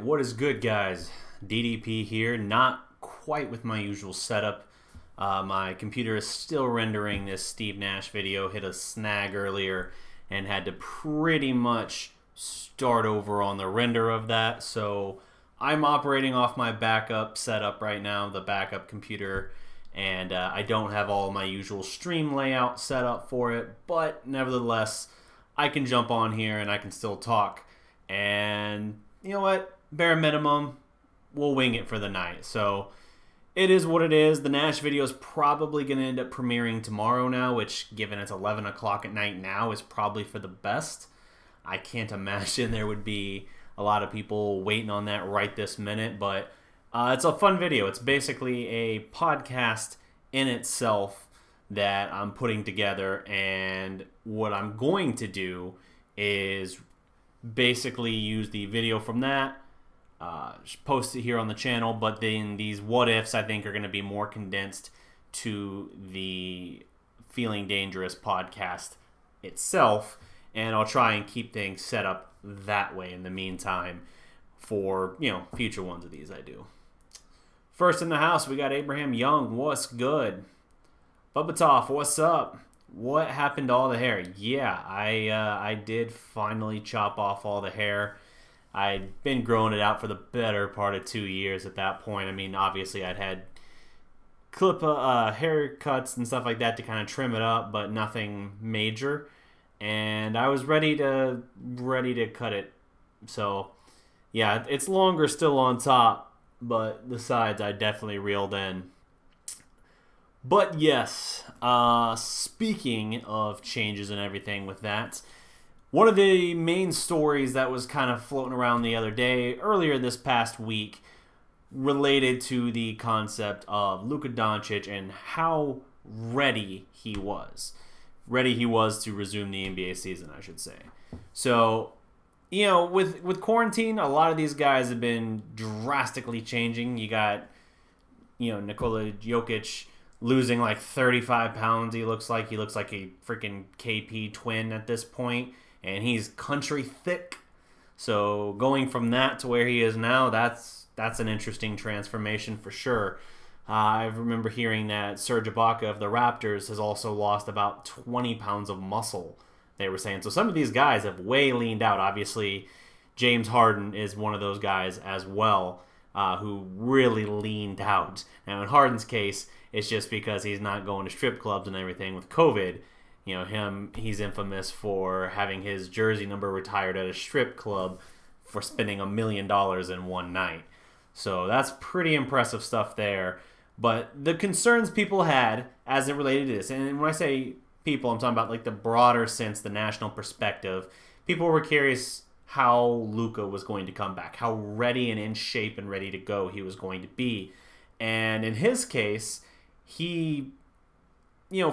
What is good, guys? DDP here, not quite with my usual setup. My computer is still rendering this Steve Nash video, hit a snag earlier, and had to pretty much start over on the render of that. So I'm operating off my backup setup right now, the backup computer, and I don't have all my usual stream layout set up for it, but nevertheless, I can jump on here and I can still talk. And you know what? Bare minimum, we'll wing it for the night. So it is what it is. The Nash video is probably going to end up premiering tomorrow now, which, given it's 11 o'clock at night now, is probably for the best. I can't imagine there would be a lot of people waiting on that right this minute, but it's a fun video. It's basically a podcast in itself that I'm putting together, and what I'm going to do is basically use the video from that, post it here on the channel, but then these what ifs I think are going to be more condensed to the Feeling Dangerous podcast itself, and I'll try and keep things set up that way in the meantime for, future ones of these I do. First in the house, we got Abraham Young. What's good? Bubba Toff, what's up? What happened to all the hair? Yeah, I did finally chop off all the hair. I'd been growing it out for the better part of 2 years at that point. I mean, obviously I'd had haircuts and stuff like that to kind of trim it up, but nothing major. And I was ready to cut it. So, yeah, it's longer still on top, but the sides I definitely reeled in. But yes, speaking of changes and everything with that, one of the main stories that was kind of floating around the other day, earlier this past week, related to the concept of Luka Doncic and how ready he was. Ready he was to resume the NBA season, I should say. So, with quarantine, a lot of these guys have been drastically changing. You got, Nikola Jokic losing like 35 pounds, he looks like. He looks like a freaking KP twin at this point. And he's country thick. So going from that to where he is now, that's an interesting transformation for sure. I remember hearing that Serge Ibaka of the Raptors has also lost about 20 pounds of muscle, they were saying. So some of these guys have way leaned out. Obviously, James Harden is one of those guys as well, who really leaned out. Now, in Harden's case, it's just because he's not going to strip clubs and everything with COVID. He's infamous for having his jersey number retired at a strip club for spending $1 million in one night. So that's pretty impressive stuff there. But the concerns people had as it related to this, and when I say people, I'm talking about like the broader sense, the national perspective, people were curious how Luka was going to come back, how ready and in shape and ready to go he was going to be. And in his case, he,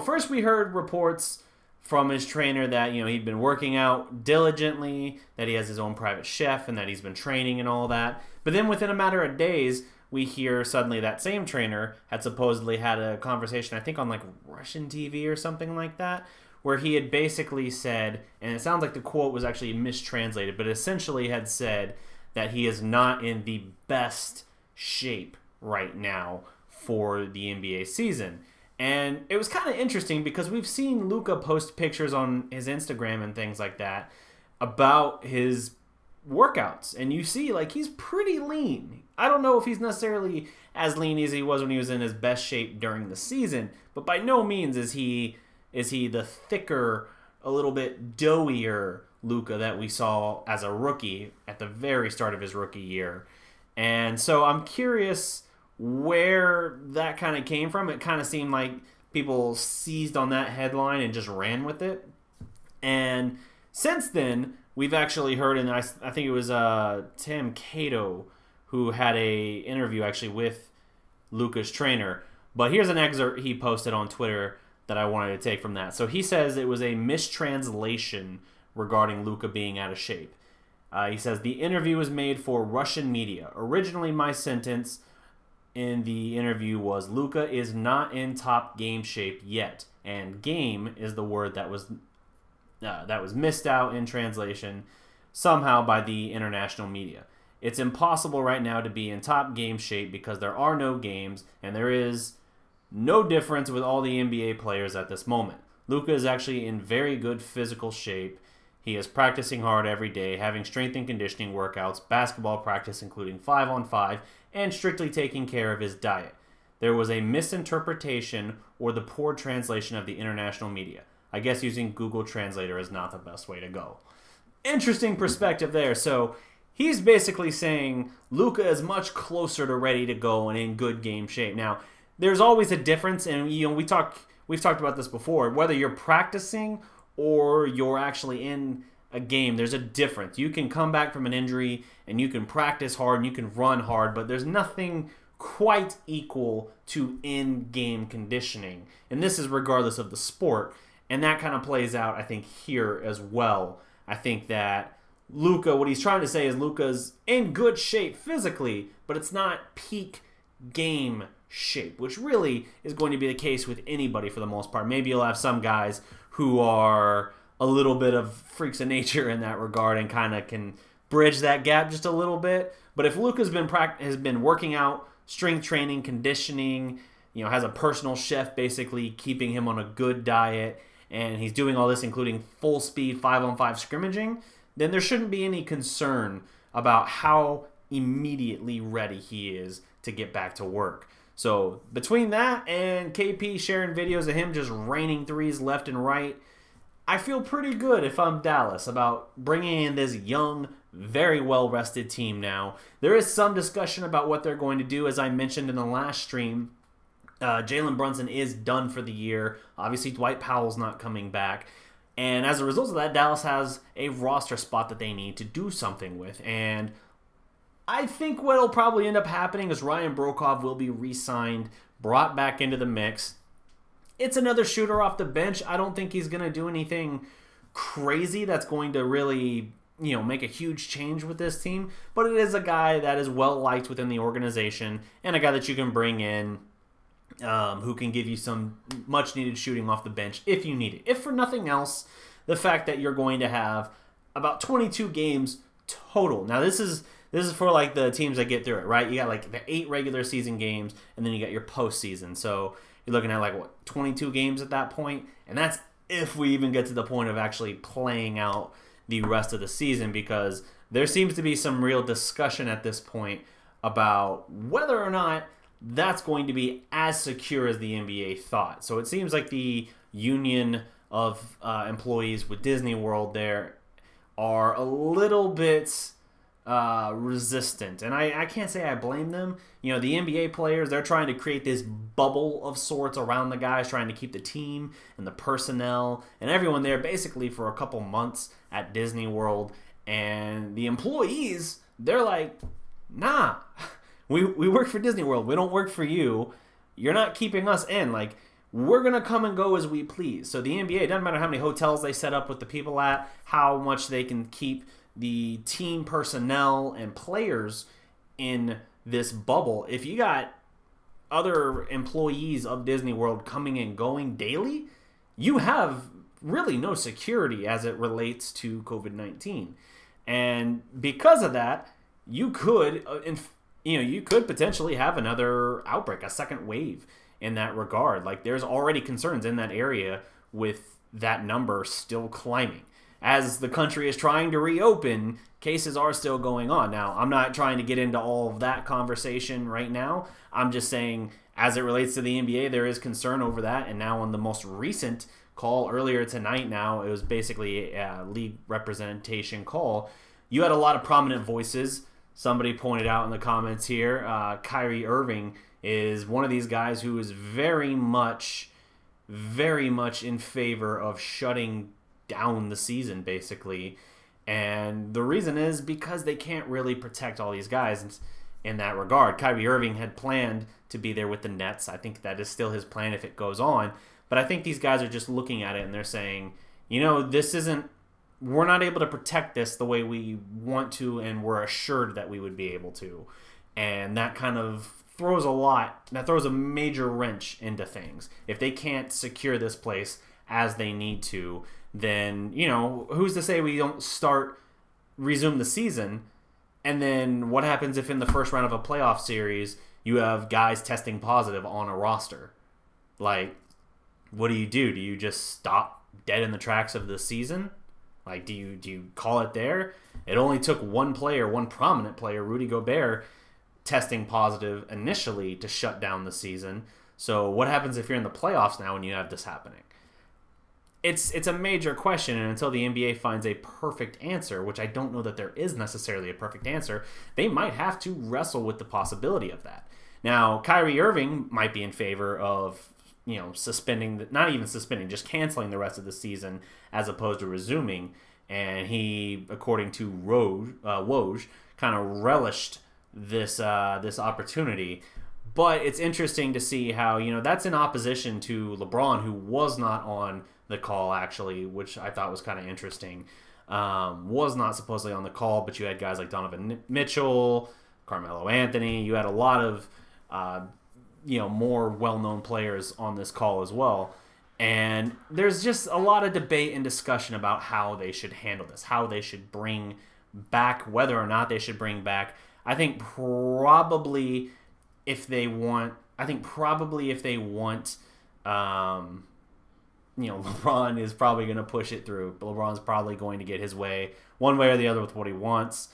first we heard reports from his trainer that, he'd been working out diligently, that he has his own private chef, and that he's been training and all that. But then within a matter of days, we hear suddenly that same trainer had supposedly had a conversation, I think on like Russian TV or something like that, where he had basically said, and it sounds like the quote was actually mistranslated, but essentially had said that he is not in the best shape right now for the NBA season. And it was kind of interesting because we've seen Luka post pictures on his Instagram and things like that about his workouts. And you see, like, he's pretty lean. I don't know if he's necessarily as lean as he was when he was in his best shape during the season, but by no means is he the thicker, a little bit doughier Luka that we saw as a rookie at the very start of his rookie year. And so I'm curious where that kind of came from. It kind of seemed like people seized on that headline and just ran with it. And since then, we've actually heard, and I think it was Tim Cato who had a interview actually with Luka's trainer. But here's an excerpt he posted on Twitter that I wanted to take from that. So he says it was a mistranslation regarding Luka being out of shape. He says, the interview was made for Russian media. Originally, my sentence in the interview was Luka is not in top game shape yet, and game is the word that was missed out in translation somehow by the international media. It's impossible right now to be in top game shape because there are no games and there is no difference with all the NBA players at this moment. Luka is actually in very good physical shape. He is practicing hard every day, having strength and conditioning workouts, basketball practice including 5-on-5, and strictly taking care of his diet. There was a misinterpretation or the poor translation of the international media. I guess using Google Translator is not the best way to go. Interesting perspective there. So he's basically saying Luka is much closer to ready to go and in good game shape. Now, there's always a difference, and we've talked about this before. Whether you're practicing or you're actually in a game, there's a difference. You can come back from an injury and you can practice hard and you can run hard, but there's nothing quite equal to in-game conditioning. And this is regardless of the sport. And that kind of plays out, I think, here as well. I think that Luka, what he's trying to say is Luka's in good shape physically, but it's not peak game shape, which really is going to be the case with anybody for the most part. Maybe you'll have some guys who are a little bit of freaks of nature in that regard and kind of can bridge that gap just a little bit. But if Luka's has been working out, strength training, conditioning, has a personal chef basically keeping him on a good diet, and he's doing all this including full speed 5-on-5 scrimmaging, then there shouldn't be any concern about how immediately ready he is to get back to work. So between that and KP sharing videos of him just raining threes left and right, I feel pretty good if I'm Dallas about bringing in this young, very well-rested team now. There is some discussion about what they're going to do. As I mentioned in the last stream, Jalen Brunson is done for the year. Obviously, Dwight Powell's not coming back. And as a result of that, Dallas has a roster spot that they need to do something with. And I think what will probably end up happening is Ryan Broekhoff will be re-signed, brought back into the mix. It's another shooter off the bench. I don't think he's going to do anything crazy that's going to really, make a huge change with this team. But it is a guy that is well-liked within the organization and a guy that you can bring in who can give you some much-needed shooting off the bench if you need it. If for nothing else, the fact that you're going to have about 22 games total. Now, this is for like the teams that get through it, right? You got like the 8 regular season games, and then you got your postseason. So you're looking at 22 games at that point, and that's if we even get to the point of actually playing out the rest of the season, because there seems to be some real discussion at this point about whether or not that's going to be as secure as the NBA thought. So it seems like the union of employees with Disney World there are a little bit resistant. And I can't say I blame them. The NBA players, they're trying to create this bubble of sorts around the guys, trying to keep the team and the personnel and everyone there basically for a couple months at Disney World. And the employees, they're like, nah, we work for Disney World. We don't work for you. You're not keeping us in. We're going to come and go as we please. So the NBA, it doesn't matter how many hotels they set up with the people at, how much they can keep the team personnel and players in this bubble. If you got other employees of Disney World coming and going daily, you have really no security as it relates to COVID-19. And because of that, you could potentially have another outbreak, a second wave in that regard. There's already concerns in that area with that number still climbing. As the country is trying to reopen, cases are still going on. Now, I'm not trying to get into all of that conversation right now. I'm just saying, as it relates to the NBA, there is concern over that. And now on the most recent call earlier tonight now, it was basically a league representation call. You had a lot of prominent voices. Somebody pointed out in the comments here, Kyrie Irving is one of these guys who is very much in favor of shutting down the season, basically. And the reason is because they can't really protect all these guys in that regard. Kyrie Irving had planned to be there with the Nets. I think that is still his plan if it goes on. But I think these guys are just looking at it and they're saying, we're not able to protect this the way we want to, and we're assured that we would be able to. And that kind of throws a major wrench into things. If they can't secure this place as they need to, then, who's to say we don't resume the season, And then what happens if in the first round of a playoff series you have guys testing positive on a roster? Like, what do? Do you just stop dead in the tracks of the season? Like, do you call it there? It only took one prominent player, Rudy Gobert, testing positive initially to shut down the season. So what happens if you're in the playoffs now and you have this happening? It's a major question, and until the NBA finds a perfect answer, which I don't know that there is necessarily a perfect answer, they might have to wrestle with the possibility of that. Now, Kyrie Irving might be in favor of, suspending, not even suspending, just canceling the rest of the season as opposed to resuming, and he, according to Woj, kind of relished this opportunity. But it's interesting to see how, that's in opposition to LeBron, who was not on the call, actually, which I thought was kind of interesting. Was not supposedly on the call, but you had guys like Donovan Mitchell, Carmelo Anthony. You had a lot of, more well-known players on this call as well. And there's just a lot of debate and discussion about how they should handle this, how they should bring back, whether or not they should bring back. I think probably if they want, LeBron is probably going to push it through. LeBron's probably going to get his way one way or the other with what he wants.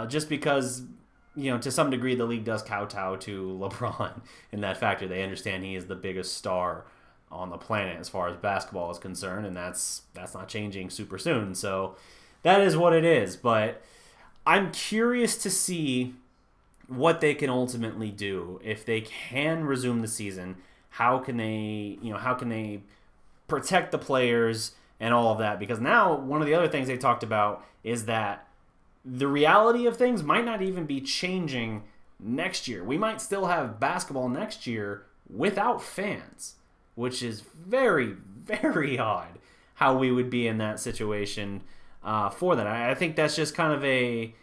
Just because, to some degree, the league does kowtow to LeBron in that factor. They understand he is the biggest star on the planet as far as basketball is concerned, and that's not changing super soon. So that is what it is. But I'm curious to see what they can ultimately do. If they can resume the season, how can they protect the players and all of that? Because now one of the other things they talked about is that the reality of things might not even be changing next year. We might still have basketball next year without fans, which is very, very odd how we would be in that situation for that. I think that's just kind of a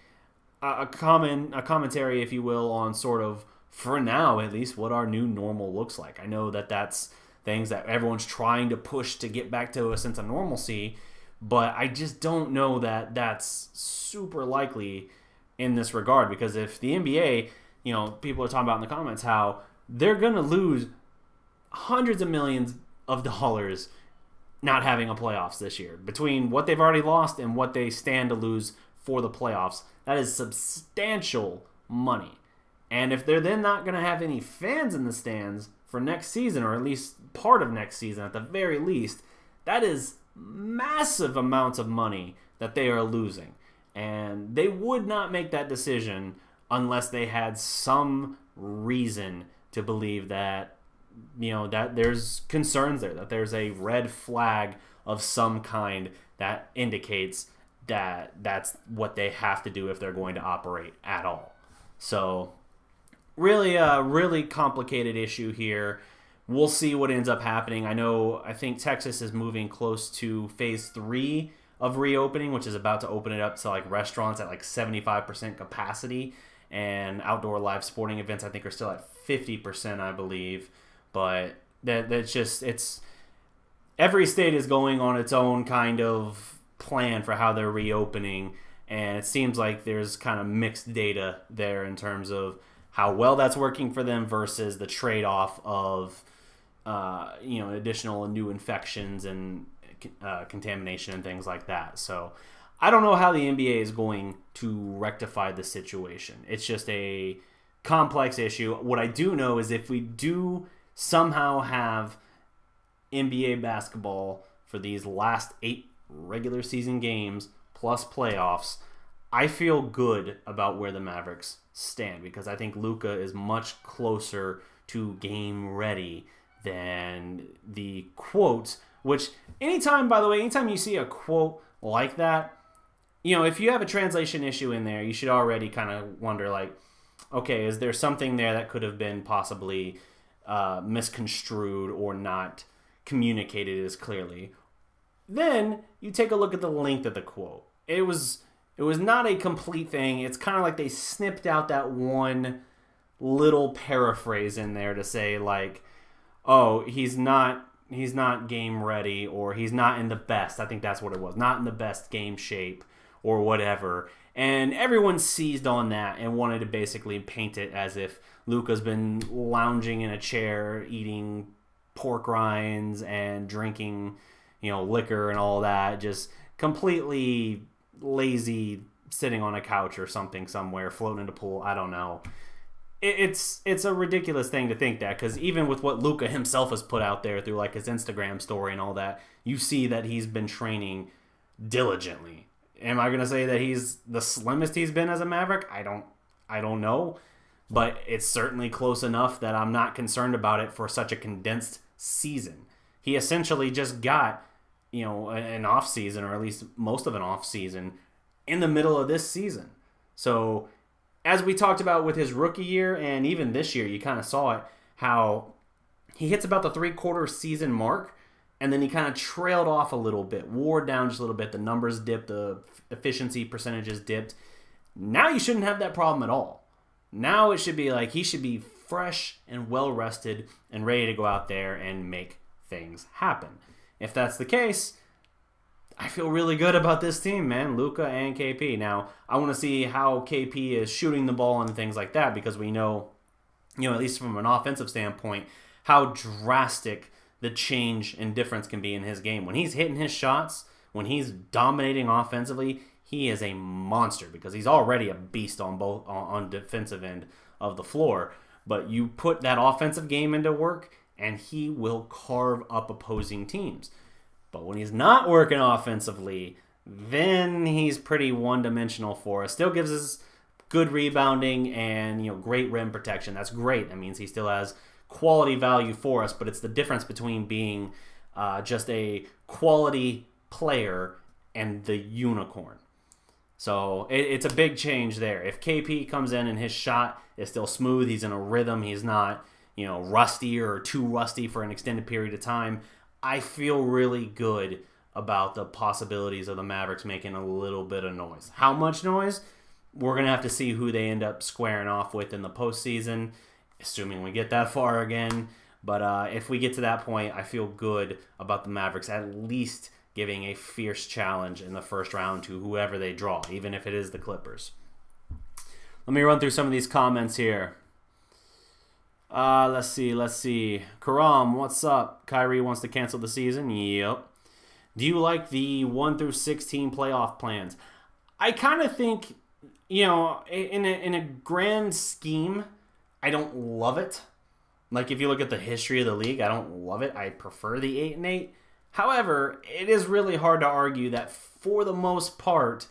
commentary, if you will, on sort of, for now at least, what our new normal looks like. I know that that's things that everyone's trying to push to get back to a sense of normalcy, but I just don't know that that's super likely in this regard, because if the NBA, people are talking about in the comments how they're going to lose hundreds of millions of dollars not having a playoffs this year. Between what they've already lost and what they stand to lose for the playoffs, that is substantial money. And if they're then not going to have any fans in the stands for next season, or at least part of next season at the very least, that is massive amounts of money that they are losing. And they would not make that decision unless they had some reason to believe that, that there's concerns there, that there's a red flag of some kind that indicates that that's what they have to do if they're going to operate at all. So really complicated issue here. We'll see what ends up happening. I think Texas is moving close to phase 3 of reopening, which is about to open it up to like restaurants at like 75% capacity, and outdoor live sporting events I think are still at 50%, I believe. But it's every state is going on its own kind of plan for how they're reopening, and it seems like there's kind of mixed data there in terms of how well that's working for them versus the trade-off of additional new infections and contamination and things like that. So I don't know how the NBA is going to rectify the situation. It's just a complex issue. What I do know is if we do somehow have NBA basketball for these last 8 regular season games plus playoffs, I feel good about where the Mavericks stand, because I think Luka is much closer to game ready than the quotes, which anytime you see a quote like that, if you have a translation issue in there, you should already kind of wonder, like, okay, is there something there that could have been possibly misconstrued or not communicated as clearly? Then you take a look at the length of the quote. It was not a complete thing. It's kind of like they snipped out that one little paraphrase in there to say, like, oh, he's not game ready, or he's not in the best. I think that's what it was. Not in the best game shape, or whatever. And everyone seized on that and wanted to basically paint it as if Luka's been lounging in a chair, eating pork rinds and drinking, liquor and all that, just completely lazy, sitting on a couch or something somewhere, floating in a pool. I don't know. It's a ridiculous thing to think that, because even with what Luka himself has put out there through like his Instagram story and all that, you see that he's been training diligently. Am I going to say that he's the slimmest he's been as a Maverick? I don't know, but it's certainly close enough that I'm not concerned about it for such a condensed season. He essentially just got, an off season, or at least most of an off season, in the middle of this season. So as we talked about with his rookie year, and even this year, you kind of saw it, how he hits about the 3/4 season mark, and then he kind of trailed off a little bit, wore down just a little bit. The numbers dipped, the efficiency percentages dipped. Now you shouldn't have that problem at all. Now it should be like he should be fresh and well-rested and ready to go out there and make things happen. If that's the case, I feel really good about this team, man. Luka and KP. Now, I want to see how KP is shooting the ball and things like that, because we know, at least from an offensive standpoint, how drastic the change and difference can be in his game. When he's hitting his shots, when he's dominating offensively, he is a monster, because he's already a beast on defensive end of the floor. But you put that offensive game into work, and he will carve up opposing teams. But when he's not working offensively, then he's pretty one-dimensional for us. Still gives us good rebounding and great rim protection. That's great. That means he still has quality value for us, but it's the difference between being just a quality player and the unicorn. So it's a big change there. If KP comes in and his shot is still smooth, he's in a rhythm, he's not rusty or too rusty for an extended period of time, I feel really good about the possibilities of the Mavericks making a little bit of noise. How much noise? We're going to have to see who they end up squaring off with in the postseason, assuming we get that far again. But if we get to that point, I feel good about the Mavericks at least giving a fierce challenge in the first round to whoever they draw, even if it is the Clippers. Let me run through some of these comments here. Let's see. Karam, what's up? Kyrie wants to cancel the season. Yep. Do you like the 1-16 playoff plans? I kind of think, in a grand scheme, I don't love it. Like, if you look at the history of the league, I don't love it. I prefer the 8-8. However, it is really hard to argue that for the most part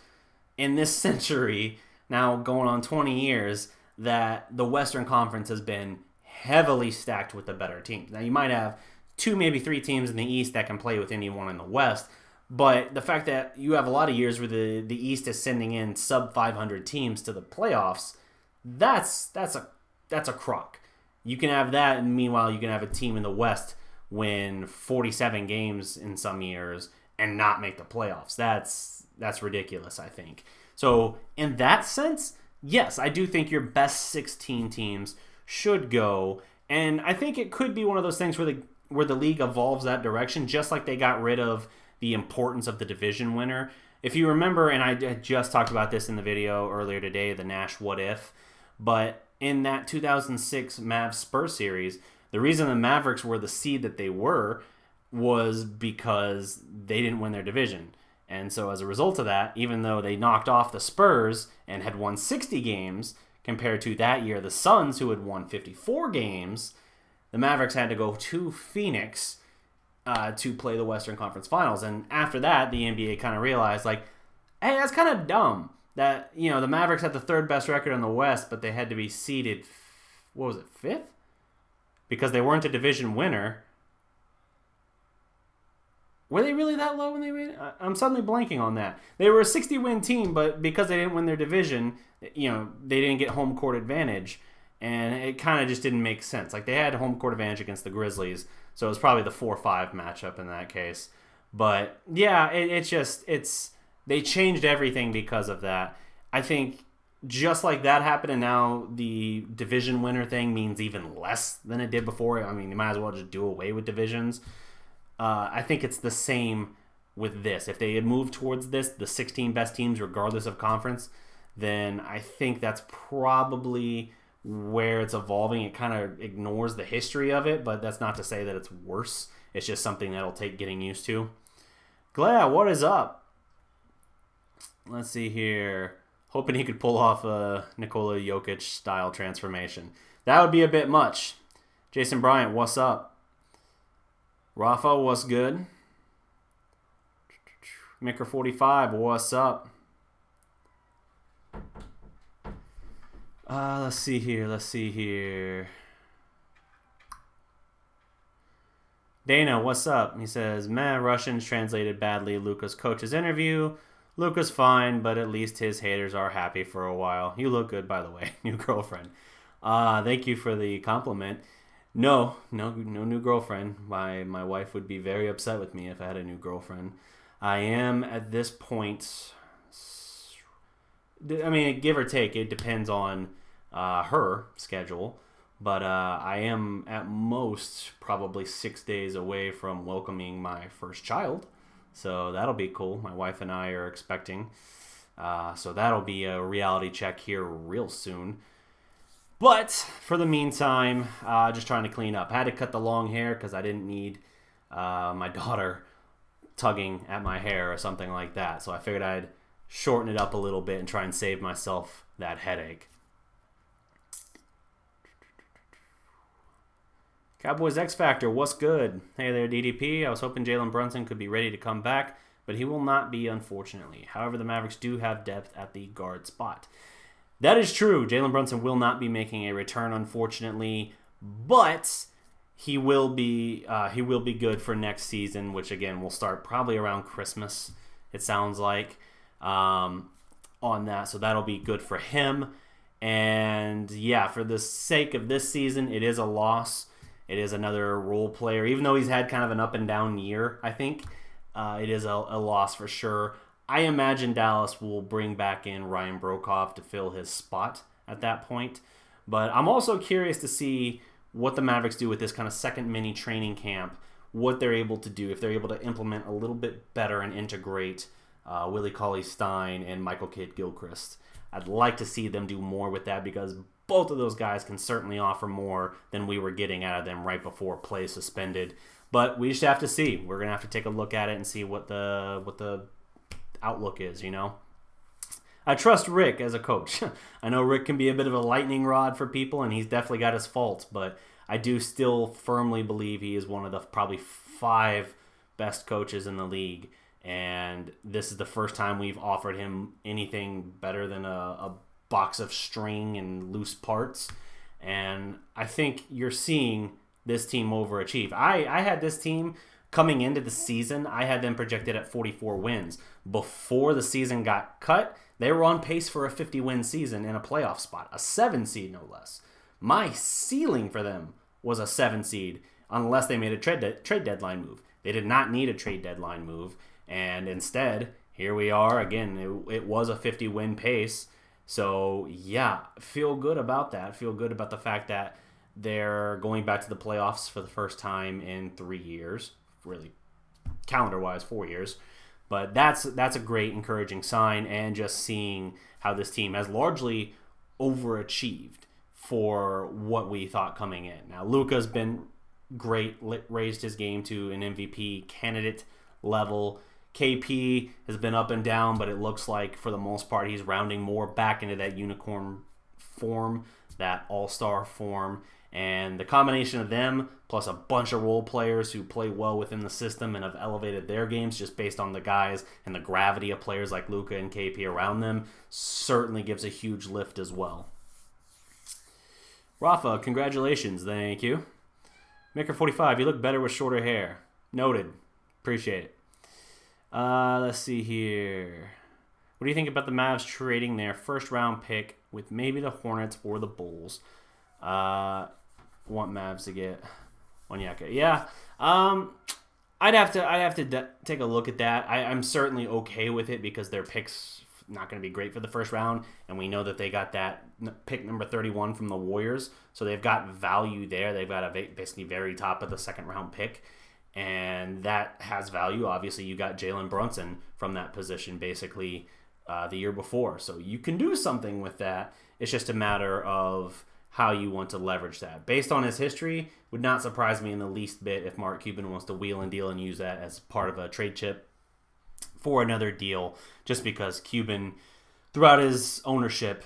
in this century, now going on 20 years, that the Western Conference has been heavily stacked with the better teams. Now, you might have 2, maybe 3 teams in the East that can play with anyone in the West, but the fact that you have a lot of years where the East is sending in sub-500 teams to the playoffs, that's a crock. You can have that, and meanwhile, you can have a team in the West win 47 games in some years and not make the playoffs. That's ridiculous, I think. So, in that sense, yes, I do think your best 16 teams should go, and I think it could be one of those things where the league evolves that direction, just like they got rid of the importance of the division winner. If you remember, and I just talked about this in the video earlier today, the Nash What If, but in that 2006 Mavs-Spurs series, the reason the Mavericks were the seed that they were was because they didn't win their division. And so as a result of that, even though they knocked off the Spurs and had won 60 games, compared to that year the Suns, who had won 54 games, the Mavericks had to go to Phoenix to play the Western Conference Finals. And after that, the NBA kind of realized, like, hey, that's kind of dumb that, the Mavericks had the third best record in the West, but they had to be seeded, 5th? Because they weren't a division winner. Were they really that low when they win? I'm suddenly blanking on that. They were a 60-win team, but because they didn't win their division, they didn't get home court advantage, and it kind of just didn't make sense. Like, they had home court advantage against the Grizzlies, so it was probably the 4-5 matchup in that case. But yeah, they changed everything because of that. I think just like that happened, and now the division winner thing means even less than it did before. I mean, you might as well just do away with divisions. I think it's the same with this. If they had moved towards this, the 16 best teams, regardless of conference, then I think that's probably where it's evolving. It kind of ignores the history of it, but that's not to say that it's worse. It's just something that'll take getting used to. Glad, what is up? Let's see here. Hoping he could pull off a Nikola Jokic style transformation. That would be a bit much. Jason Bryant, what's up? Rafa, what's good? Micker45, what's up? Let's see here. Dana, what's up? He says, Russians translated badly Luka's coach's interview. Luka's fine, but at least his haters are happy for a while. You look good, by the way. New girlfriend. Thank you for the compliment. No new girlfriend. My wife would be very upset with me if I had a new girlfriend. I am at this point, I mean, give or take, it depends on her schedule. But I am at most probably 6 days away from welcoming my first child. So that'll be cool. My wife and I are expecting. So that'll be a reality check here real soon. But for the meantime, just trying to clean up. I had to cut the long hair because I didn't need my daughter tugging at my hair or something like that. So I figured I'd shorten it up a little bit and try and save myself that headache. Cowboys X Factor, what's good? Hey there, DDP. I was hoping Jalen Brunson could be ready to come back, but he will not be, unfortunately. However, the Mavericks do have depth at the guard spot. That is true. Jalen Brunson will not be making a return, unfortunately, but he will be good for next season, which again will start probably around Christmas. It sounds like on that, so that'll be good for him. And yeah, for the sake of this season, it is a loss. It is another role player, even though he's had kind of an up and down year. I think it is a loss for sure. I imagine Dallas will bring back in Ryan Broekhoff to fill his spot at that point. But I'm also curious to see what the Mavericks do with this kind of second mini training camp, what they're able to do, if they're able to implement a little bit better and integrate Willie Cauley-Stein and Michael Kidd-Gilchrist. I'd like to see them do more with that because both of those guys can certainly offer more than we were getting out of them right before play suspended. But we just have to see. We're going to have to take a look at it and see what the outlook is, you know. I trust Rick as a coach. I know Rick can be a bit of a lightning rod for people, and he's definitely got his faults, but I do still firmly believe he is one of the probably 5 best coaches in the league, and this is the first time we've offered him anything better than a box of string and loose parts, and I think you're seeing this team overachieve. I had this team coming into the season, I had them projected at 44 wins. Before the season got cut, they were on pace for a 50-win season in a playoff spot, a 7 seed no less. My ceiling for them was a 7 seed unless they made a trade deadline move. They did not need a trade deadline move, and instead, here we are again. It was a 50-win pace. So, yeah, feel good about that. Feel good about the fact that they're going back to the playoffs for the first time in 3 years. Really, calendar-wise, 4 years. But that's a great, encouraging sign, and just seeing how this team has largely overachieved for what we thought coming in. Now, Luka's been great, raised his game to an MVP candidate level. KP has been up and down, but it looks like for the most part he's rounding more back into that unicorn form, that all-star form. And the combination of them plus a bunch of role players who play well within the system and have elevated their games just based on the guys and the gravity of players like Luka and KP around them certainly gives a huge lift as well. Rafa, congratulations. Thank you. Maker45, you look better with shorter hair. Noted. Appreciate it. Let's see here. What do you think about the Mavs trading their first-round pick with maybe the Hornets or the Bulls? Want Mavs to get Onyeka. Yeah. I'd have to take a look at that. I'm certainly okay with it because their pick's not going to be great for the first round, and we know that they got that pick number 31 from the Warriors, so they've got value there. They've got a basically very top of the second-round pick. and that has value. Obviously, you got Jalen Brunson from that position basically the year before, so you can do something with that. It's just a matter of how you want to leverage that. Based on his history, would not surprise me in the least bit if Mark Cuban wants to wheel and deal and use that as part of a trade chip for another deal, just because Cuban, throughout his ownership,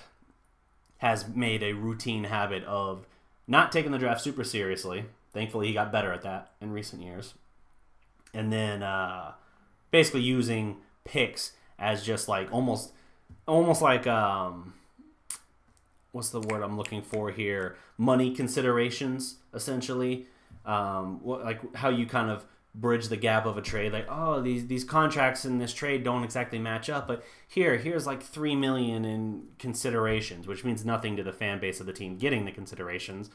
has made a routine habit of not taking the draft super seriously. Thankfully, he got better at that in recent years. And then basically using picks as just like almost like what's the word I'm looking for here? Money considerations, essentially. Like how you kind of bridge the gap of a trade. Like, oh, these contracts in this trade don't exactly match up, but here's like $3 million in considerations, which means nothing to the fan base of the team getting the considerations.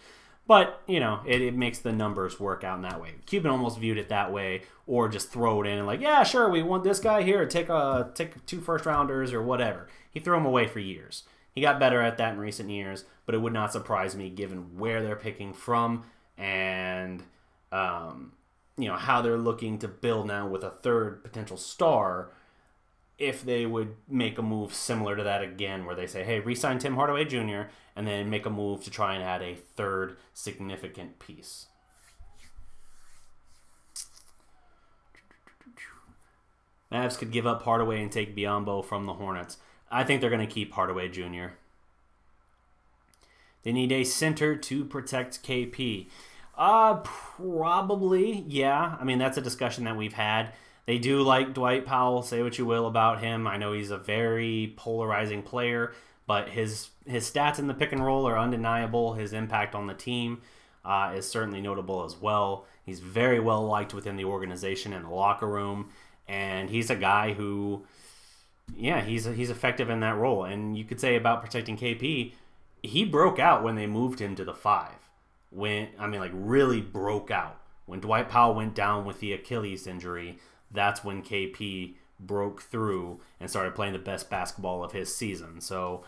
But, it makes the numbers work out in that way. Cuban almost viewed it that way, or just throw it in and like, yeah, sure, we want this guy here, take 2 first-rounders or whatever. He threw them away for years. He got better at that in recent years, but it would not surprise me given where they're picking from and, how they're looking to build now with a third potential star, if they would make a move similar to that again, where they say, hey, re-sign Tim Hardaway Jr., and then make a move to try and add a third significant piece. Mavs could give up Hardaway and take Biyombo from the Hornets. I think they're going to keep Hardaway Jr. They need a center to protect KP. Probably, yeah. I mean, that's a discussion that we've had. They do like Dwight Powell. Say what you will about him. I know he's a very polarizing player, but his stats in the pick and roll are undeniable. His impact on the team is certainly notable as well. He's very well liked within the organization and the locker room, and he's a guy who, yeah, he's effective in that role. And you could say about protecting KP, he broke out when they moved him to the 5. Really broke out. When Dwight Powell went down with the Achilles injury, that's when KP broke through and started playing the best basketball of his season. So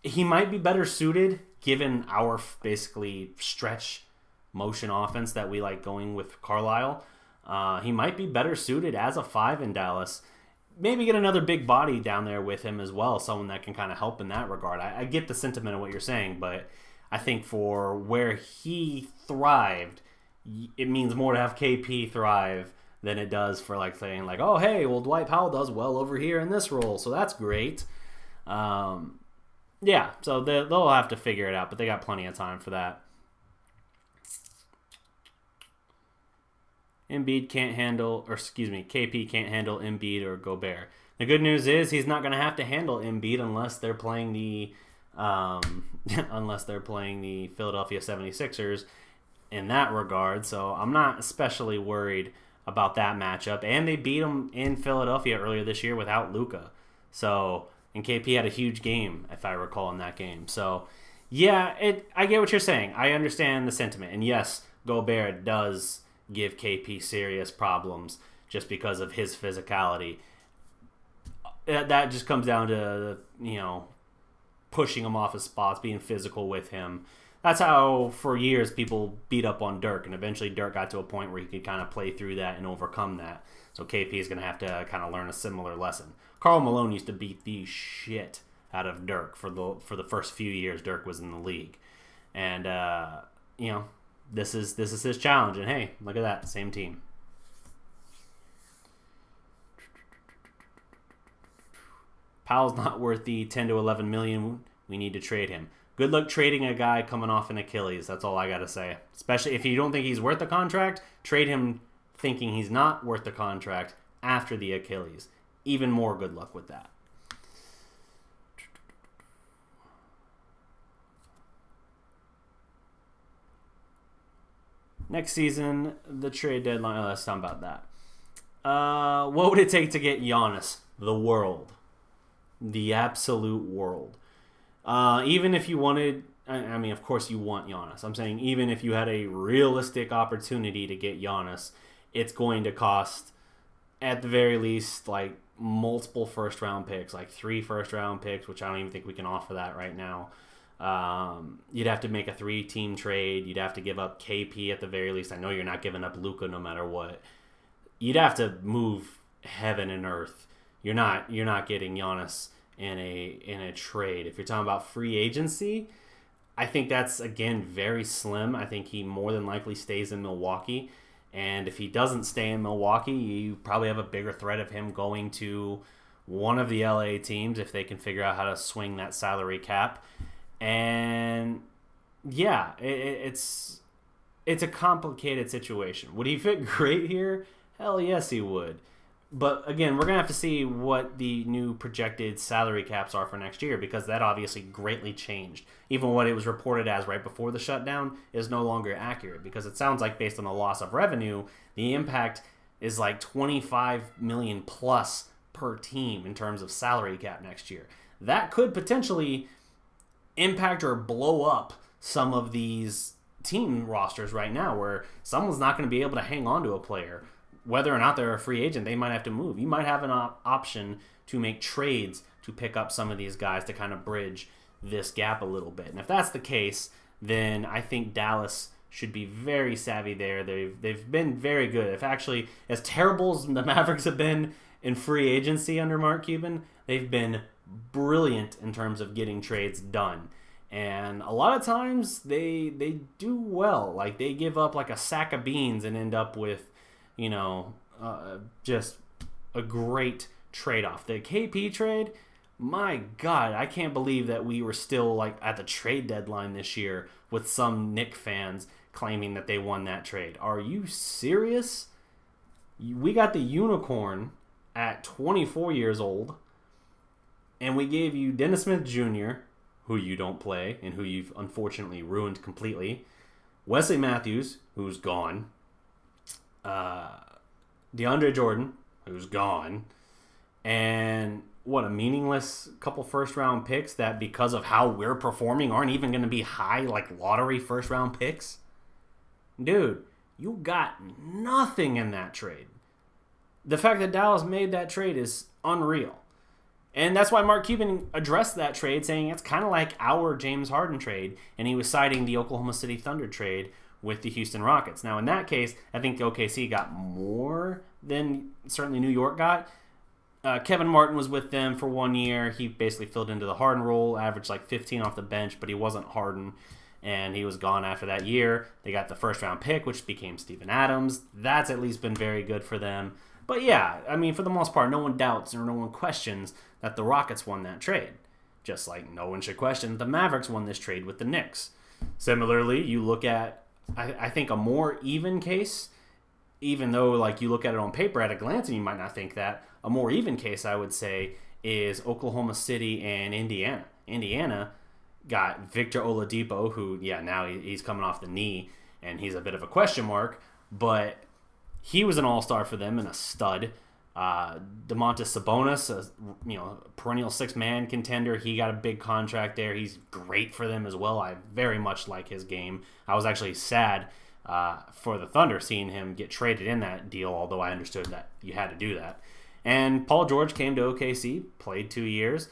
he might be better suited, given our basically stretch motion offense that we like going with Carlisle. He might be better suited as a 5 in Dallas. Maybe get another big body down there with him as well, someone that can kind of help in that regard. I get the sentiment of what you're saying, but I think for where he thrived, it means more to have KP thrive than it does for like saying like, oh, hey, well, Dwight Powell does well over here in this role, so that's great. Yeah, so they'll have to figure it out, but they got plenty of time for that. KP can't handle Embiid or Gobert. The good news is he's not going to have to handle Embiid unless they're playing the Philadelphia 76ers in that regard. So I'm not especially worried about that matchup. And they beat them in Philadelphia earlier this year without Luka. So, and KP had a huge game, if I recall, in that game. So, yeah, I get what you're saying. I understand the sentiment. And yes, Gobert does give KP serious problems just because of his physicality. That just comes down to, pushing him off his spots, being physical with him. That's how, for years, people beat up on Dirk, and eventually Dirk got to a point where he could kind of play through that and overcome that. So KP is going to have to kind of learn a similar lesson. Karl Malone used to beat the shit out of Dirk for the first few years Dirk was in the league. And, this is his challenge. And, hey, look at that, same team. Powell's not worth the 10 to 11 million. We need to trade him. Good luck trading a guy coming off an Achilles. That's all I got to say. Especially if you don't think he's worth the contract, trade him thinking he's not worth the contract after the Achilles. Even more good luck with that. Next season, the trade deadline. Oh, let's talk about that. What would it take to get Giannis? The world. The absolute world. Even if you wanted, of course you want Giannis. I'm saying even if you had a realistic opportunity to get Giannis, it's going to cost, at the very least, like multiple first-round picks, like 3 first-round picks, which I don't even think we can offer that right now. You'd have to make a 3-team trade. You'd have to give up KP at the very least. I know you're not giving up Luka no matter what. You'd have to move heaven and earth. You're not getting Giannis in a trade. If you're talking about free agency, I think that's, again, very slim. I think he more than likely stays in Milwaukee. And if he doesn't stay in Milwaukee, you probably have a bigger threat of him going to one of the LA teams if they can figure out how to swing that salary cap. And yeah, it's a complicated situation. Would he fit great here? Hell yes, he would. But again, we're going to have to see what the new projected salary caps are for next year, because that obviously greatly changed. Even what it was reported as right before the shutdown is no longer accurate, because it sounds like based on the loss of revenue, the impact is like $25 million plus per team in terms of salary cap next year. That could potentially impact or blow up some of these team rosters right now, where someone's not going to be able to hang on to a player. Whether or not they're a free agent, they might have to move. You might have an option to make trades to pick up some of these guys to kind of bridge this gap a little bit. And if that's the case, then I think Dallas should be very savvy there. They've been very good. If actually, as terrible as the Mavericks have been in free agency under Mark Cuban, they've been brilliant in terms of getting trades done. And a lot of times they do well. Like, they give up like a sack of beans and end up with, just a great trade-off. The KP trade, my God, I can't believe that we were still like at the trade deadline this year with some Knicks fans claiming that they won that trade. Are you serious? We got the unicorn at 24 years old, and we gave you Dennis Smith Jr., who you don't play and who you've unfortunately ruined completely, Wesley Matthews, who's gone, DeAndre Jordan, who's gone, and what, a meaningless couple first-round picks that, because of how we're performing, aren't even going to be high, like lottery first-round picks? Dude, you got nothing in that trade. The fact that Dallas made that trade is unreal. And that's why Mark Cuban addressed that trade, saying it's kind of like our James Harden trade, and he was citing the Oklahoma City Thunder trade with the Houston Rockets. Now, in that case, I think OKC got more than certainly New York got. Kevin Martin was with them for 1 year. He basically filled into the Harden role, averaged like 15 off the bench, but he wasn't Harden, and he was gone after that year. They got the first-round pick, which became Steven Adams. That's at least been very good for them. But yeah, I mean, for the most part, no one doubts or no one questions that the Rockets won that trade. Just like no one should question the Mavericks won this trade with the Knicks. Similarly, you look at, I think, a more even case, even though like you look at it on paper at a glance and you might not think that, a more even case, I would say, is Oklahoma City and Indiana. Indiana got Victor Oladipo, who, yeah, now he's coming off the knee, and he's a bit of a question mark, but he was an all-star for them and a stud. Domantas Sabonis, a perennial six-man contender. He got a big contract there. He's great for them as well. I very much like his game. I was actually sad for the Thunder seeing him get traded in that deal, although I understood that you had to do that. And Paul George came to OKC, played 2 years.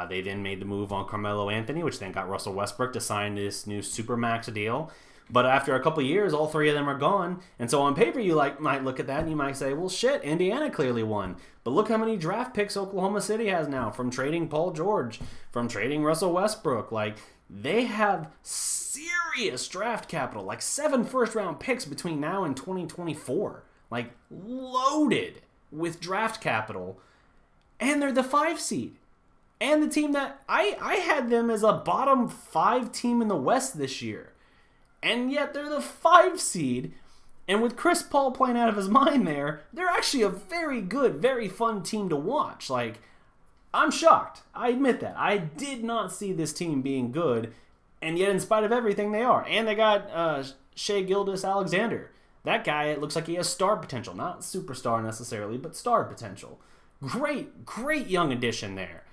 They then made the move on Carmelo Anthony, which then got Russell Westbrook to sign this new Supermax deal. But after a couple of years, all three of them are gone. And so on paper, you might look at that and you might say, well, shit, Indiana clearly won. But look how many draft picks Oklahoma City has now from trading Paul George, from trading Russell Westbrook. Like, they have serious draft capital, like 7 first-round picks between now and 2024. Like, loaded with draft capital. And they're the 5 seed. And the team that I had them as a bottom 5 team in the West this year. And yet they're the 5 seed. And with Chris Paul playing out of his mind there, they're actually a very good, very fun team to watch. Like, I'm shocked. I admit that. I did not see this team being good. And yet, in spite of everything, they are. And they got Shai Gilgeous-Alexander. That guy, it looks like he has star potential. Not superstar necessarily, but star potential. Great, great young addition there.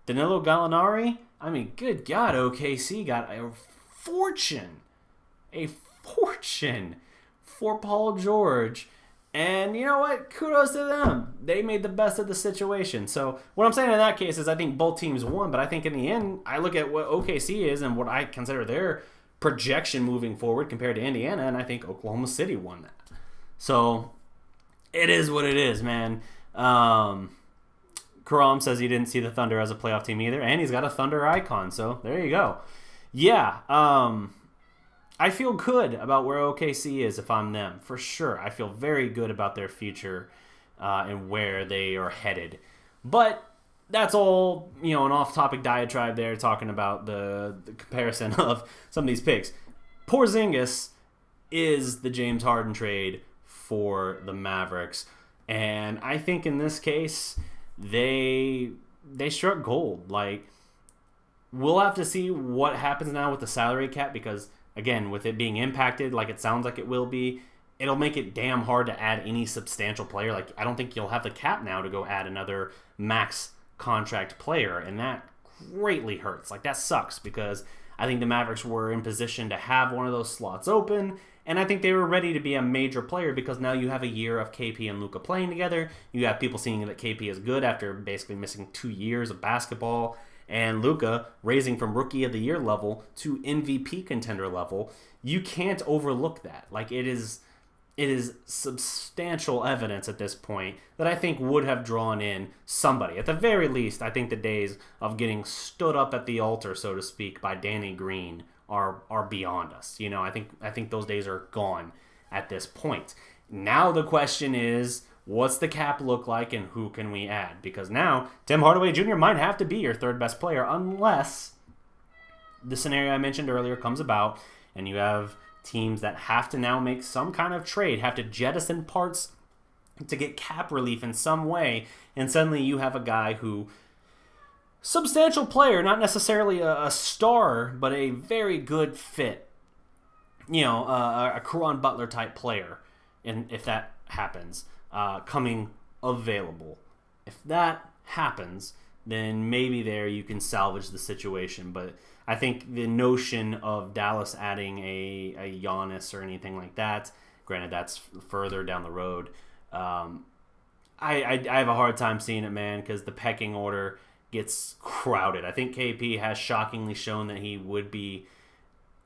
Danilo Gallinari, I mean, good God, OKC got a fortune for Paul George And you know what? Kudos to them. They made the best of the situation. So what I'm saying in that case is I think both teams won, but I think in the end, I look at what OKC is and what I consider their projection moving forward compared to Indiana, and I think Oklahoma City won that. So it is what it is, man. Karam says he didn't see the Thunder as a playoff team either, and he's got a Thunder icon, so there you go. Yeah, I feel good about where OKC is if I'm them, for sure. I feel very good about their future and where they are headed. But that's all, an off-topic diatribe there talking about the comparison of some of these picks. Porzingis is the James Harden trade for the Mavericks. And I think in this case, they struck gold. Like, we'll have to see what happens now with the salary cap because – again, with it being impacted like it sounds like it will be, it'll make it damn hard to add any substantial player. Like, I don't think you'll have the cap now to go add another max contract player, and that greatly hurts. Like, that sucks because I think the Mavericks were in position to have one of those slots open, and I think they were ready to be a major player because now you have a year of KP and Luka playing together. You have people seeing that KP is good after basically missing 2 years of basketball. And Luka raising from Rookie of the Year level to MVP contender level, you can't overlook that. Like, it is substantial evidence at this point that I think would have drawn in somebody. At the very least, I think the days of getting stood up at the altar, so to speak, by Danny Green are beyond us. I think those days are gone at this point. Now the question is, what's the cap look like and who can we add? Because now Tim Hardaway Jr. might have to be your third best player unless the scenario I mentioned earlier comes about and you have teams that have to now make some kind of trade, have to jettison parts to get cap relief in some way, and suddenly you have a guy who, substantial player, not necessarily a star, but a very good fit, a Caron Butler type player, and if that happens. Coming available. If that happens, then maybe there you can salvage the situation. But I think the notion of Dallas adding a Giannis or anything like that, granted that's further down the road, I have a hard time seeing it, man, because the pecking order gets crowded. I think KP has shockingly shown that he would be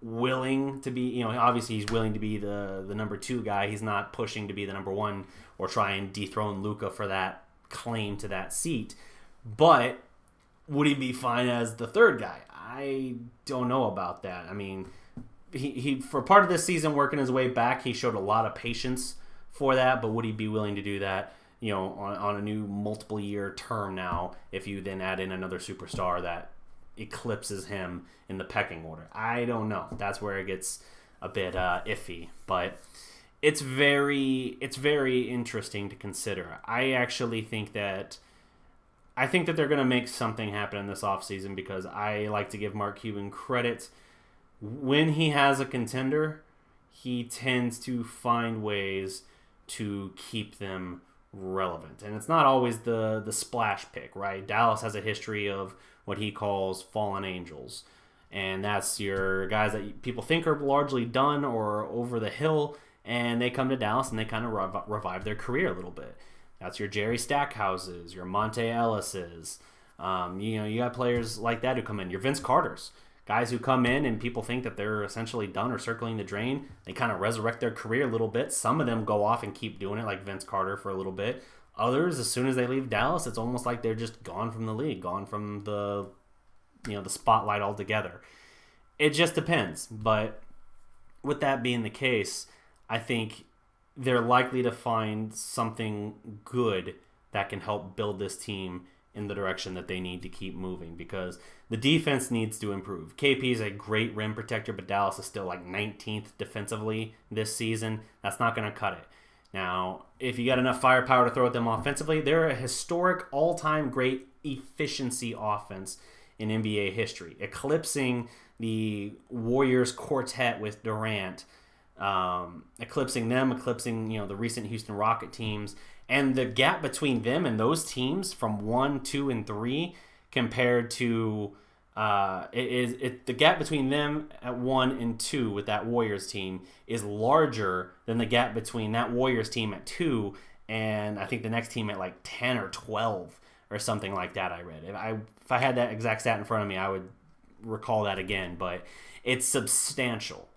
willing to be, obviously he's willing to be the number 2 guy. He's not pushing to be the number 1 or try and dethrone Luka for that claim to that seat. But would he be fine as the 3rd guy? I don't know about that. I mean, he for part of this season working his way back, he showed a lot of patience for that, but would he be willing to do that, on a new multiple year term now if you then add in another superstar that eclipses him in the pecking order? I don't know. That's where it gets a bit iffy, but it's very interesting to consider. I actually think that they're going to make something happen in this offseason because I like to give Mark Cuban credit. When he has a contender, he tends to find ways to keep them relevant. And it's not always the splash pick, right? Dallas has a history of what he calls fallen angels. And that's your guys that people think are largely done or over the hill, and they come to Dallas and they kind of revive their career a little bit. That's your Jerry Stackhouses, your Monte Ellis's. You got players like that who come in. Your Vince Carters. Guys who come in and people think that they're essentially done or circling the drain. They kind of resurrect their career a little bit. Some of them go off and keep doing it, like Vince Carter for a little bit. Others, as soon as they leave Dallas, it's almost like they're just gone from the league, gone from the spotlight altogether. It just depends. But with that being the case, I think they're likely to find something good that can help build this team in the direction that they need to keep moving, because the defense needs to improve. KP is a great rim protector, but Dallas is still like 19th defensively this season. That's not going to cut it. Now, if you got enough firepower to throw at them offensively, they're a historic all-time great efficiency offense in NBA history, eclipsing the Warriors quartet with Durant, eclipsing the recent Houston Rocket teams. And the gap between them and those teams from 1, 2, and 3 compared to the gap between them at 1 and 2 with that Warriors team is larger than the gap between that Warriors team at 2 and I think the next team at like 10 or 12 or something like that. I read. If I had that exact stat in front of me, I would recall that again. But it's substantial.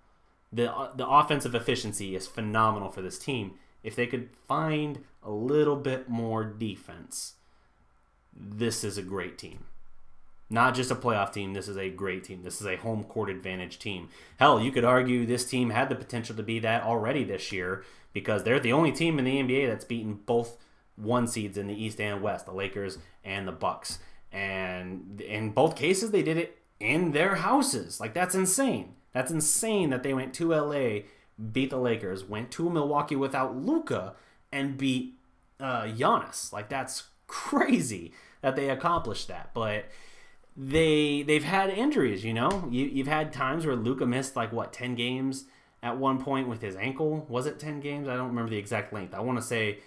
The offensive efficiency is phenomenal for this team. If they could find a little bit more defense, this is a great team. Not just a playoff team, this is a great team. This is a home court advantage team. Hell, you could argue this team had the potential to be that already this year because they're the only team in the NBA that's beaten both 1 seeds in the East and West, the Lakers and the Bucks. And in both cases, they did it in their houses. Like, that's insane. That's insane that they went to LA, beat the Lakers, went to Milwaukee without Luka, and beat Giannis. Like, that's crazy that they accomplished that. But they've had injuries, you know? You've had times where Luka missed, 10 games at one point with his ankle. Was it 10 games? I don't remember the exact length. I want to say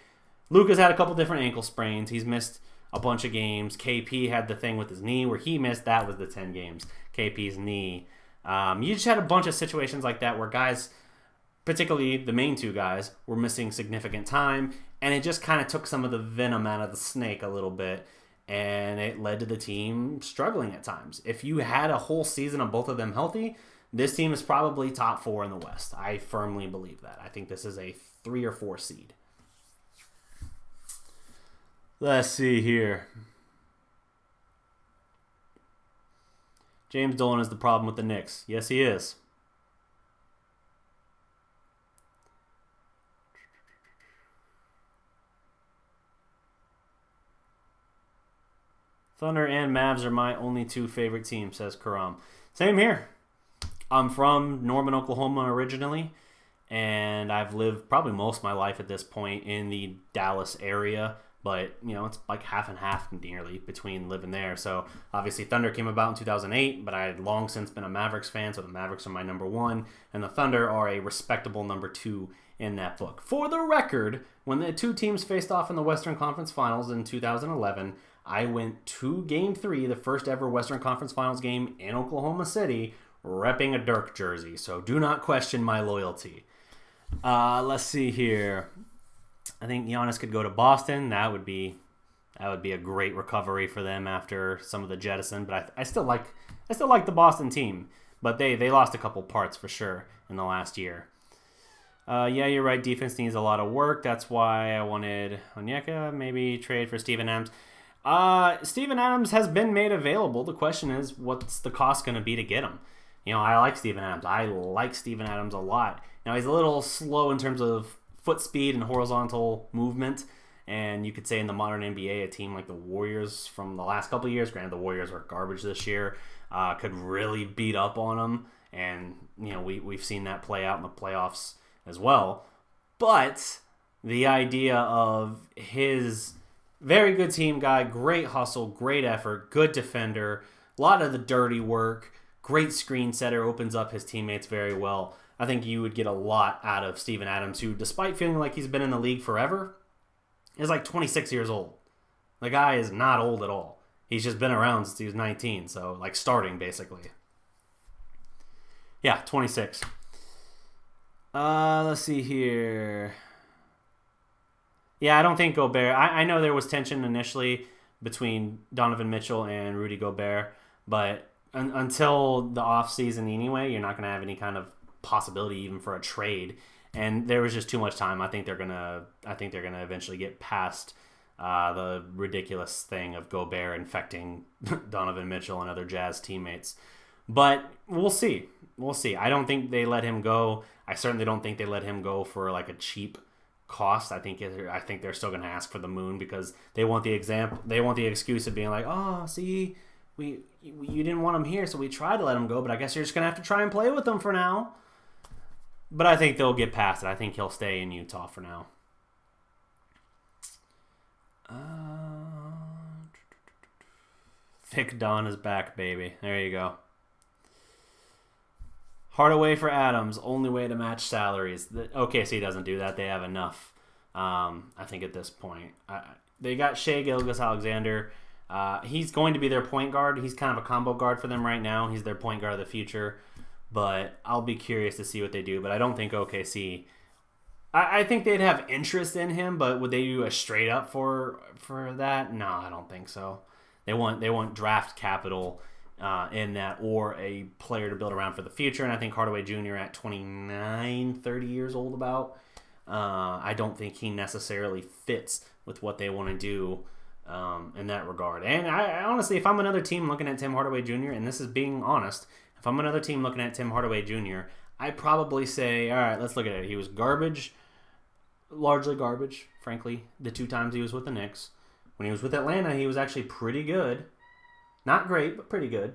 Luka's had a couple different ankle sprains. He's missed a bunch of games. KP had the thing with his knee where he missed. That was the 10 games. KP's knee. You just had a bunch of situations like that where guys, particularly the main 2 guys, were missing significant time, and it just kind of took some of the venom out of the snake a little bit, and it led to the team struggling at times. If you had a whole season of both of them healthy, this team is probably top 4 in the West. I firmly believe that. I think this is a 3 or 4 seed. Let's see here. James Dolan is the problem with the Knicks. Yes, he is. Thunder and Mavs are my only 2 favorite teams, says Karam. Same here. I'm from Norman, Oklahoma originally, and I've lived probably most of my life at this point in the Dallas area. But, it's like half and half nearly between living there. So, obviously, Thunder came about in 2008, but I had long since been a Mavericks fan, so the Mavericks are my number 1, and the Thunder are a respectable number 2 in that book. For the record, when the 2 teams faced off in the Western Conference Finals in 2011, I went to Game 3, the first ever Western Conference Finals game in Oklahoma City, repping a Dirk jersey. So, do not question my loyalty. Let's see here. I think Giannis could go to Boston. That would be a great recovery for them after some of the jettison. But I still like the Boston team. But they lost a couple parts for sure in the last year. Yeah, you're right. Defense needs a lot of work. That's why I wanted Onyeka, maybe trade for Steven Adams. Steven Adams has been made available. The question is, what's the cost going to be to get him? I like Steven Adams. I like Steven Adams a lot. Now, he's a little slow in terms of foot speed and horizontal movement, and you could say in the modern NBA, a team like the Warriors from the last couple of years, granted the Warriors are garbage this year, could really beat up on them, and we've seen that play out in the playoffs as well. But the idea of his very good team guy, great hustle, great effort, good defender, a lot of the dirty work, great screen setter, opens up his teammates very well. I think you would get a lot out of Steven Adams, who, despite feeling like he's been in the league forever, is like 26 years old. The guy is not old at all. He's just been around since he was 19, so like starting basically. Yeah, 26. Let's see here. Yeah, I don't think Gobert. I know there was tension initially between Donovan Mitchell and Rudy Gobert, but until the offseason anyway, you're not going to have any kind of possibility even for a trade, and there was just too much time. I think they're gonna eventually get past the ridiculous thing of Gobert infecting Donovan Mitchell and other Jazz teammates. But we'll see. I don't think they let him go. I certainly don't think they let him go for like a cheap cost. I think they're still gonna ask for the moon because they want the excuse of being like, oh, see, you didn't want him here, so we tried to let him go, but I guess you're just gonna have to try and play with him for now. But I think they'll get past it. I think he'll stay in Utah for now. Thick Don is back, baby. There you go. Hardaway for Adams. Only way to match salaries. OKC doesn't do that. They have enough. I think at this point. They got Shai Gilgeous-Alexander. He's going to be their point guard. He's kind of a combo guard for them right now. He's their point guard of the future. But I'll be curious to see what they do. But I don't think OKC... I think they'd have interest in him, but would they do a straight up for that? No, I don't think so. They want draft capital in that, or a player to build around for the future. And I think Hardaway Jr. at 29, 30 years old about, I don't think he necessarily fits with what they want to do in that regard. And I honestly, if I'm another team looking at Tim Hardaway Jr., and this is being honest, if I'm another team looking at Tim Hardaway Jr., I'd probably say, all right, let's look at it. He was garbage, largely garbage, frankly, the 2 times he was with the Knicks. When he was with Atlanta, he was actually pretty good. Not great, but pretty good.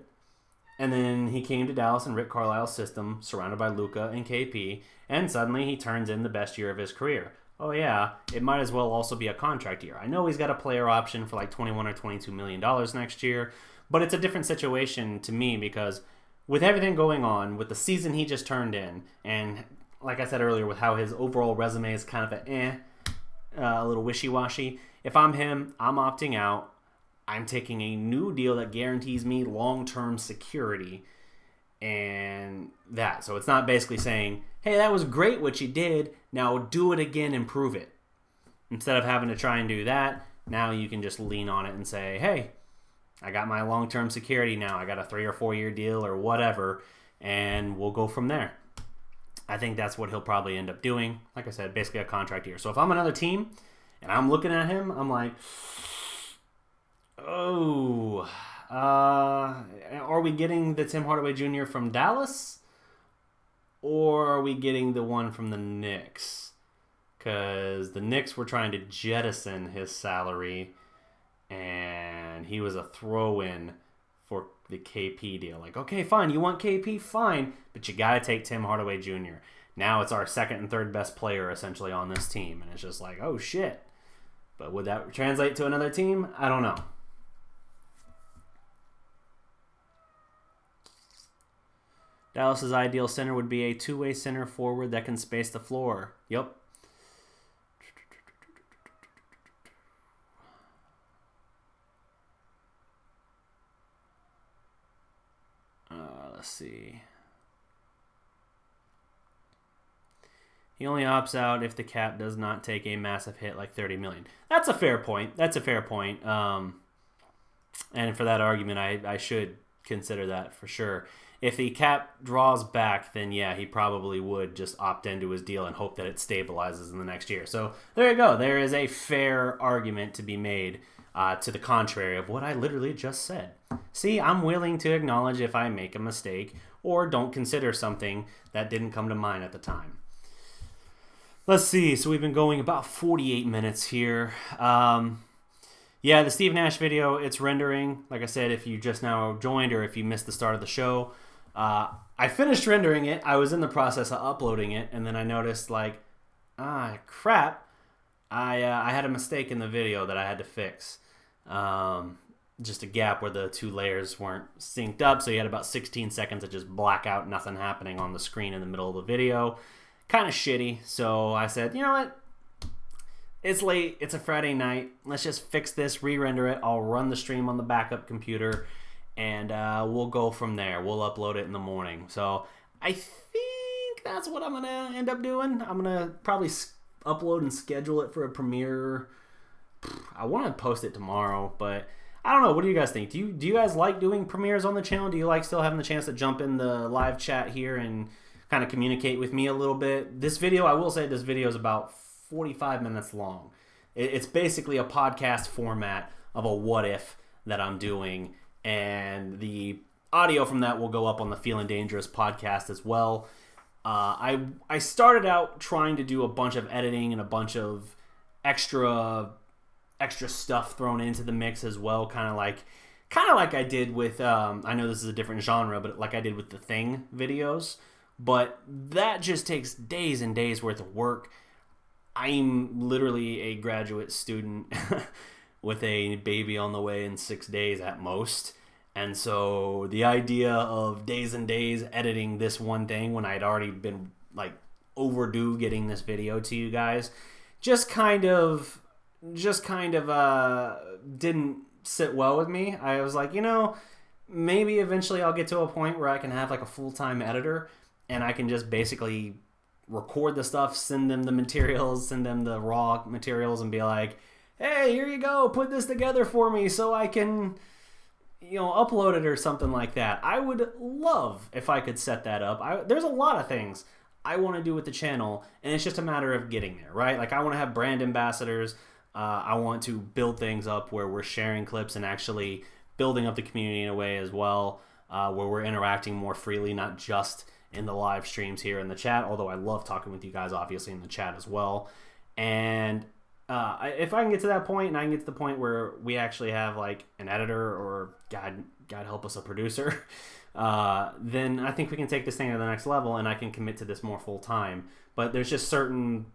And then he came to Dallas in Rick Carlisle's system, surrounded by Luka and KP, and suddenly he turns in the best year of his career. Oh yeah, it might as well also be a contract year. I know he's got a player option for like $21 or $22 million next year, but it's a different situation to me because with everything going on, with the season he just turned in, and like I said earlier, with how his overall resume is kind of a little wishy-washy, if I'm him, I'm opting out. I'm taking a new deal that guarantees me long-term security and that. So it's not basically saying, hey, that was great what you did, now do it again and prove it. Instead of having to try and do that, now you can just lean on it and say, hey, I got my long-term security now. I got a 3 or 4 year deal or whatever, and we'll go from there. I think that's what he'll probably end up doing. Like I said, basically a contract year. So if I'm another team and I'm looking at him, I'm like, oh, are we getting the Tim Hardaway Jr. from Dallas? Or are we getting the one from the Knicks? Because the Knicks were trying to jettison his salary, and he was a throw-in for the KP deal. Like, okay, fine, you want KP? Fine, but you got to take Tim Hardaway Jr. Now it's our second and third best player, essentially, on this team. And it's just like, oh, shit. But would that translate to another team? I don't know. Dallas's ideal center would be a two-way center forward that can space the floor. Yep. Let's see. He only opts out if the cap does not take a massive hit like $30 million. That's a fair point. And for that argument, I should consider that for sure. If the cap draws back, then yeah, he probably would just opt into his deal and hope that it stabilizes in the next year. So there you go. There is a fair argument to be made to the contrary of what I literally just said. See, I'm willing to acknowledge if I make a mistake or don't consider something that didn't come to mind at the time. Let's see. So we've been going about 48 minutes here. Yeah, the Steve Nash video, it's rendering. Like I said, if you just now joined or if you missed the start of the show, I finished rendering it. I was in the process of uploading it, and then I noticed, like, crap. I had a mistake in the video that I had to fix. Just a gap where the two layers weren't synced up, so you had about 16 seconds of just blackout, nothing happening on the screen in the middle of the video. Kind of shitty, so I said, you know what? It's late. It's a Friday night. Let's just fix this, re-render it. I'll run the stream on the backup computer, and we'll go from there. We'll upload it in the morning. So I think that's what I'm going to end up doing. I'm going to probably upload and schedule it for a premiere. I want to post it tomorrow, but I don't know. What do you guys think? Do you guys like doing premieres on the channel? Do you like still having the chance to jump in the live chat here and kind of communicate with me a little bit? This video, I will say this video is about 45 minutes long. It's basically a podcast format of a what if that I'm doing, and the audio from that will go up on the Feeling Dangerous podcast as well. I started out trying to do a bunch of editing and a bunch of extra stuff thrown into the mix as well, kind of like I did with I know this is a different genre, but like I did with the Thing videos. But that just takes days and days worth of work. I'm literally a graduate student with a baby on the way in 6 days at most. And so the idea of days and days editing this one thing when I'd already been like overdue getting this video to you guys just kind of didn't sit well with me. I was like, maybe eventually I'll get to a point where I can have like a full-time editor and I can just basically record the stuff, send them the materials, send them the raw materials, and be like, hey, here you go, put this together for me so I can, upload it or something like that. I would love if I could set that up. There's a lot of things I want to do with the channel, and it's just a matter of getting there, right? Like, I want to have brand ambassadors. I want to build things up where we're sharing clips and actually building up the community in a way as well, where we're interacting more freely, not just in the live streams here in the chat, although I love talking with you guys, obviously, in the chat as well. And if I can get to that point, and I can get to the point where we actually have, like, an editor or, God help us, a producer, then I think we can take this thing to the next level, and I can commit to this more full-time. But there's just certain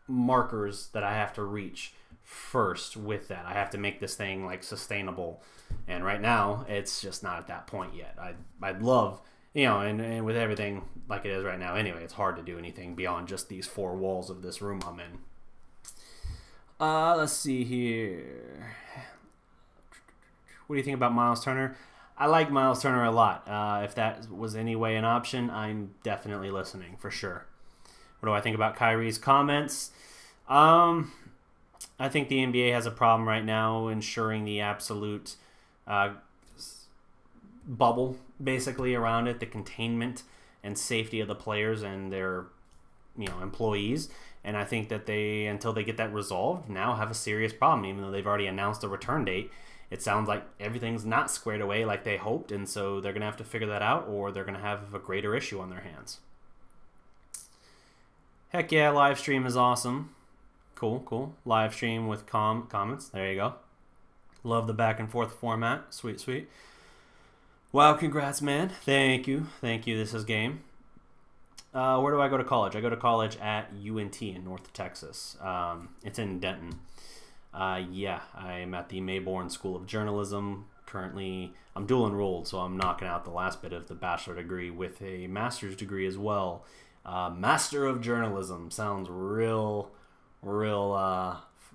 markers that I have to reach first with that. I have to make this thing, like, sustainable. And right now, it's just not at that point yet. I'd love... and with everything like it is right now, anyway, it's hard to do anything beyond just these four walls of this room I'm in. Let's see here. What do you think about Miles Turner? I like Miles Turner a lot. If that was any way an option, I'm definitely listening, for sure. What do I think about Kyrie's comments? I think the NBA has a problem right now ensuring the absolute... bubble basically around it, the containment and safety of the players and their employees. And I think that they, until they get that resolved, now have a serious problem. Even though they've already announced a return date, it sounds like everything's not squared away like they hoped, and so they're gonna have to figure that out, or they're gonna have a greater issue on their hands. Heck yeah, live stream is awesome. Cool live stream with comments. There you go. Love the back and forth format. Sweet. Wow, congrats, man. Thank you. This is game. Where do I go to college? I go to college at UNT in North Texas. It's in Denton. I'm at the Mayborn School of Journalism. Currently, I'm dual enrolled, so I'm knocking out the last bit of the bachelor degree with a master's degree as well. Master of Journalism. Sounds real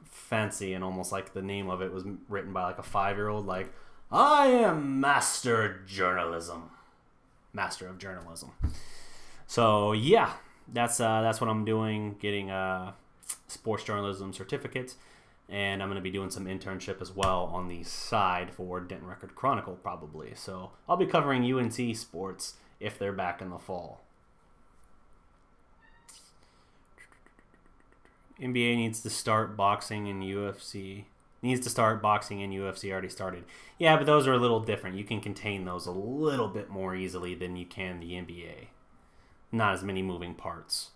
fancy, and almost like the name of it was written by like a 5-year-old, like, I am Master of Journalism. So yeah, that's what I'm doing, getting a sports journalism certificate, and I'm going to be doing some internship as well on the side for Denton Record Chronicle probably. So I'll be covering UNT sports if they're back in the fall. NBA needs to start boxing and UFC. Already started. Yeah, but those are a little different. You can contain those a little bit more easily than you can the NBA. Not as many moving parts.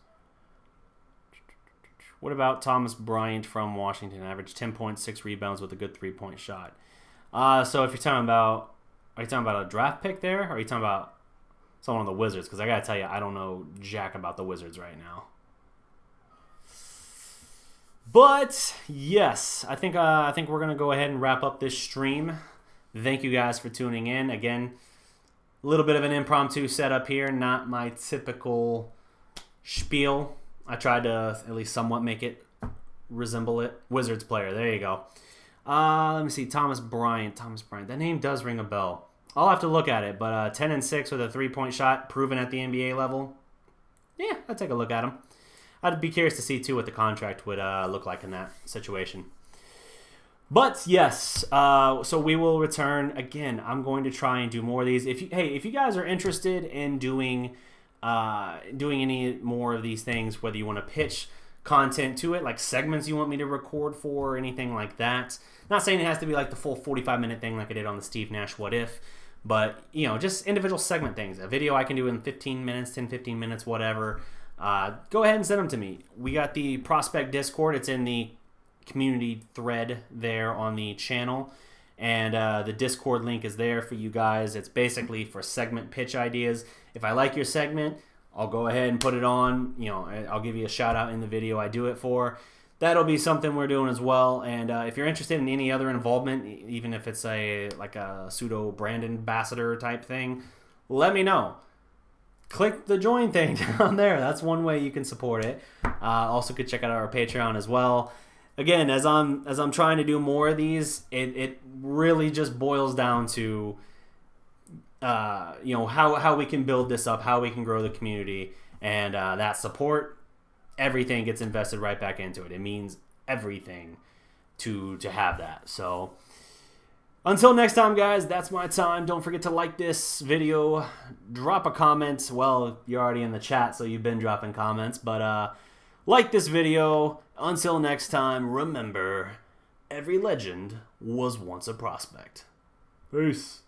What about Thomas Bryant from Washington? Averaged 10.6 rebounds with a good 3-point shot. So if you're talking about... Are you talking about a draft pick there? Or are you talking about someone on the Wizards? Because I got to tell you, I don't know jack about the Wizards right now. But yes, I think we're gonna go ahead and wrap up this stream. Thank you guys for tuning in. Again, a little bit of an impromptu setup here, not my typical spiel. I tried to at least somewhat make it resemble it. Wizards player, there you go. Let me see, Thomas Bryant. That name does ring a bell. I'll have to look at it, but 10-6 with a 3-point shot, proven at the NBA level. Yeah, I'll take a look at him. I'd be curious to see, too, what the contract would look like in that situation. But, yes, so we will return. Again, I'm going to try and do more of these. If you guys are interested in doing any more of these things, whether you want to pitch content to it, like segments you want me to record for or anything like that. Not saying it has to be like the full 45-minute thing like I did on the Steve Nash What If, but, just individual segment things. A video I can do in 15 minutes, 10, 15 minutes, whatever. Go ahead and send them to me. We got the Prospect Discord. It's in the community thread there on the channel. And the Discord link is there for you guys. It's basically for segment pitch ideas. If I like your segment, I'll go ahead and put it on. I'll give you a shout out in the video I do it for. That'll be something we're doing as well. And if you're interested in any other involvement, even if it's like a pseudo brand ambassador type thing, let me know. Click the join thing down there. That's one way you can support it. Also could check out our Patreon as well. again, as I'm trying to do more of these, it really just boils down to how we can build this up, how we can grow the community, and that support, everything gets invested right back into it. It means everything to have that. So until next time, guys, that's my time. Don't forget to like this video, drop a comment. Well, you're already in the chat, so you've been dropping comments, but like this video. Until next time, remember, every legend was once a prospect. Peace.